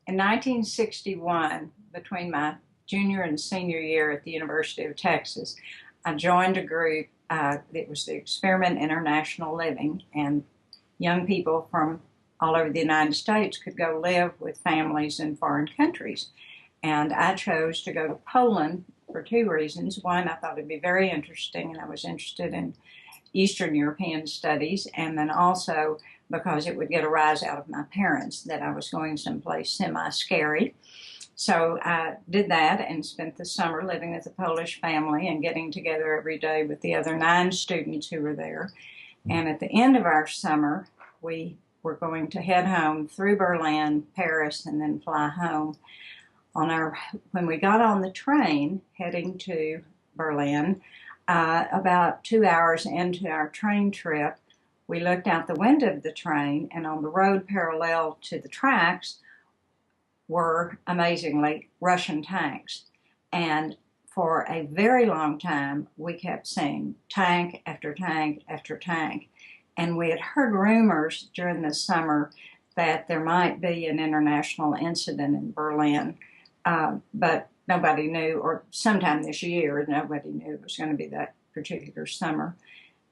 In 1961, between my junior and senior year at the University of Texas, I joined a group. It was the Experiment International Living, and young people from all over the United States could go live with families in foreign countries. And I chose to go to Poland for two reasons. One, I thought it'd be very interesting, and I was interested in Eastern European studies, and then also because it would get a rise out of my parents that I was going someplace semi-scary. So I did that and spent the summer living with a Polish family and getting together every day with the other 9 students who were there. And at the end of our summer, we were going to head home through Berlin, Paris, and then fly home. When we got on the train heading to Berlin, about 2 hours into our train trip, we looked out the window of the train, and on the road parallel to the tracks were, amazingly, Russian tanks. And for a very long time, we kept seeing tank after tank after tank. And we had heard rumors during the summer that there might be an international incident in Berlin, but nobody knew, or sometime this year, nobody knew it was going to be that particular summer.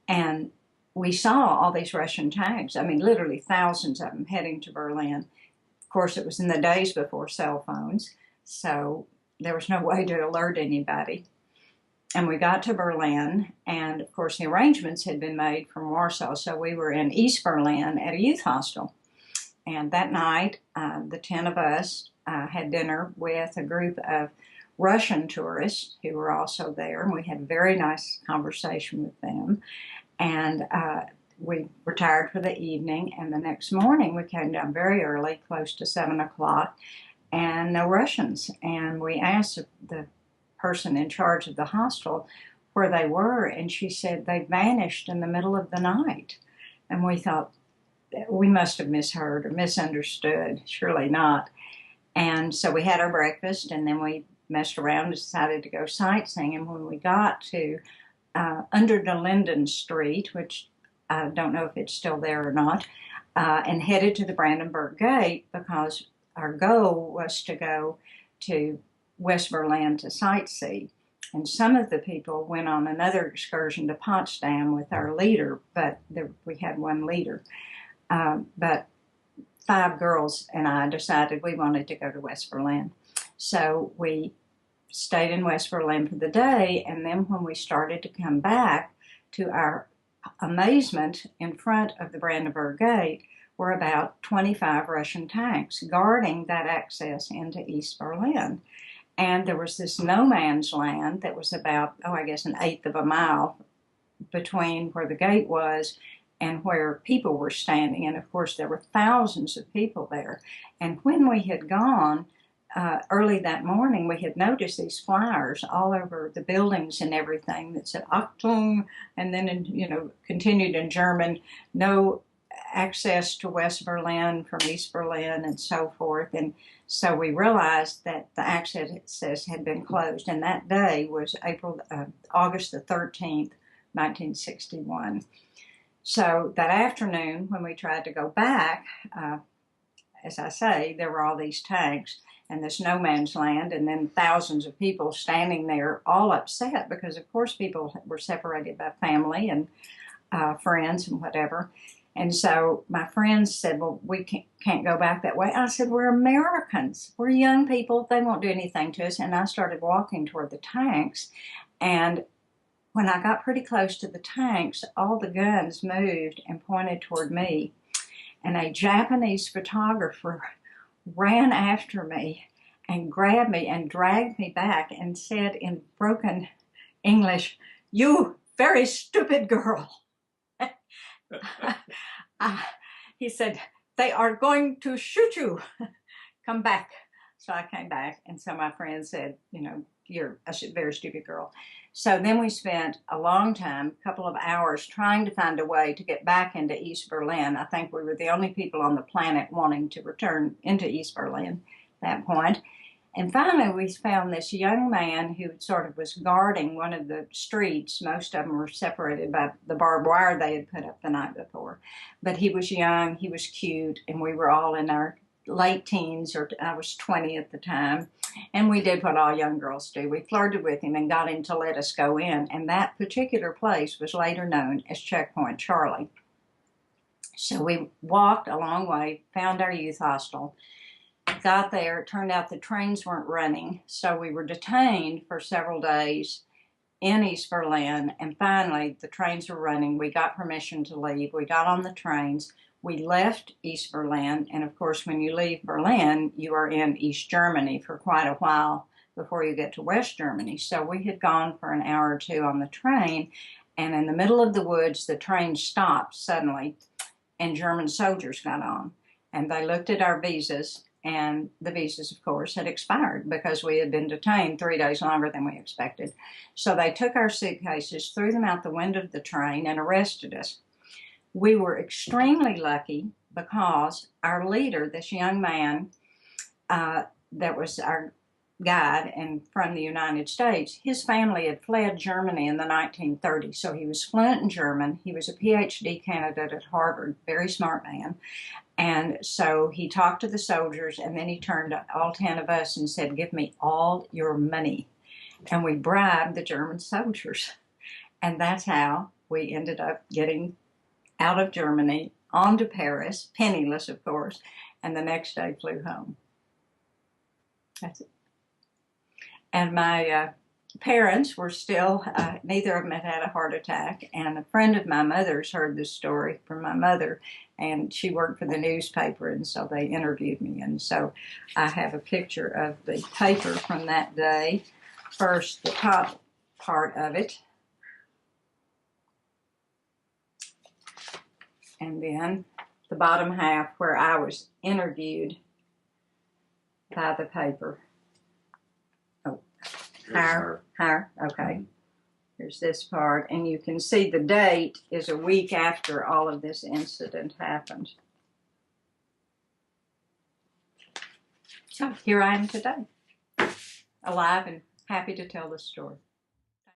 And we saw all these Russian tanks, I mean, literally thousands of them heading to Berlin. Of course, it was in the days before cell phones, so there was no way to alert anybody. And we got to Berlin, and of course, the arrangements had been made from Warsaw, so we were in East Berlin at a youth hostel. And that night, the 10 of us had dinner with a group of Russian tourists who were also there, and we had a very nice conversation with them. And we retired for the evening, and the next morning we came down very early, close to 7 o'clock, and no Russians. And we asked the person in charge of the hostel where they were, and she said they vanished in the middle of the night. And we thought, we must have misheard or misunderstood. Surely not. And so we had our breakfast, and then we messed around and decided to go sightseeing. And when we got to under the Linden Street, which I don't know if it's still there or not, and headed to the Brandenburg Gate, because our goal was to go to West Berlin to sightsee. And some of the people went on another excursion to Potsdam with our leader, but we had one leader. But 5 girls and I decided we wanted to go to West Berlin. So we stayed in West Berlin for the day, and then when we started to come back, to our amazement, in front of the Brandenburg Gate were about 25 Russian tanks guarding that access into East Berlin. And there was this no man's land that was about, I guess an eighth of a mile between where the gate was and where people were standing. And of course, there were thousands of people there. And when we had gone, early that morning, we had noticed these flyers all over the buildings and everything that said Achtung, and then, continued in German, no access to West Berlin from East Berlin, and so forth. And so we realized that the access had been closed, and that day was August the 13th, 1961. So that afternoon, when we tried to go back, as I say, there were all these tanks and this no man's land, and then thousands of people standing there, all upset because, of course, people were separated by family and friends and whatever. And so my friends said, well, we can't go back that way. I said, we're Americans. We're young people. They won't do anything to us. And I started walking toward the tanks. And when I got pretty close to the tanks, all the guns moved and pointed toward me. And a Japanese photographer ran after me and grabbed me and dragged me back and said in broken English, "You very stupid girl." He said, "They are going to shoot you. Come back." So I came back, and so my friend said, "You're a very stupid girl." So then we spent a long time, a couple of hours, trying to find a way to get back into East Berlin. I think we were the only people on the planet wanting to return into East Berlin at that point. And finally, we found this young man who sort of was guarding one of the streets. Most of them were separated by the barbed wire they had put up the night before. But he was young, he was cute, and we were all in our late teens, or I was 20 at the time, and we did what all young girls do. We flirted with him and got him to let us go in, and that particular place was later known as Checkpoint Charlie. So we walked a long way, found our youth hostel, got there. It turned out the trains weren't running, so we were detained for several days in East Berlin, and finally the trains were running. We got permission to leave. We got on the trains. We left East Berlin, and of course when you leave Berlin, you are in East Germany for quite a while before you get to West Germany. So we had gone for an hour or two on the train, and in the middle of the woods, the train stopped suddenly, and German soldiers got on, and they looked at our visas, and the visas, of course, had expired because we had been detained 3 days longer than we expected. So they took our suitcases, threw them out the window of the train, and arrested us. We were extremely lucky because our leader, this young man that was our guide and from the United States, his family had fled Germany in the 1930s, so he was fluent in German. He was a PhD candidate at Harvard, very smart man. And so he talked to the soldiers, and then he turned to all 10 of us and said, "Give me all your money." And we bribed the German soldiers. And that's how we ended up getting out of Germany, on to Paris, penniless, of course, and the next day flew home. That's it. And my parents were still, neither of them had had a heart attack, and a friend of my mother's heard this story from my mother, and she worked for the newspaper, and so they interviewed me, and so I have a picture of the paper from that day. First, the top part of it, and then the bottom half where I was interviewed by the paper. Oh, higher, okay. Here's this part, and you can see the date is a week after all of this incident happened. So here I am today, alive and happy to tell the story.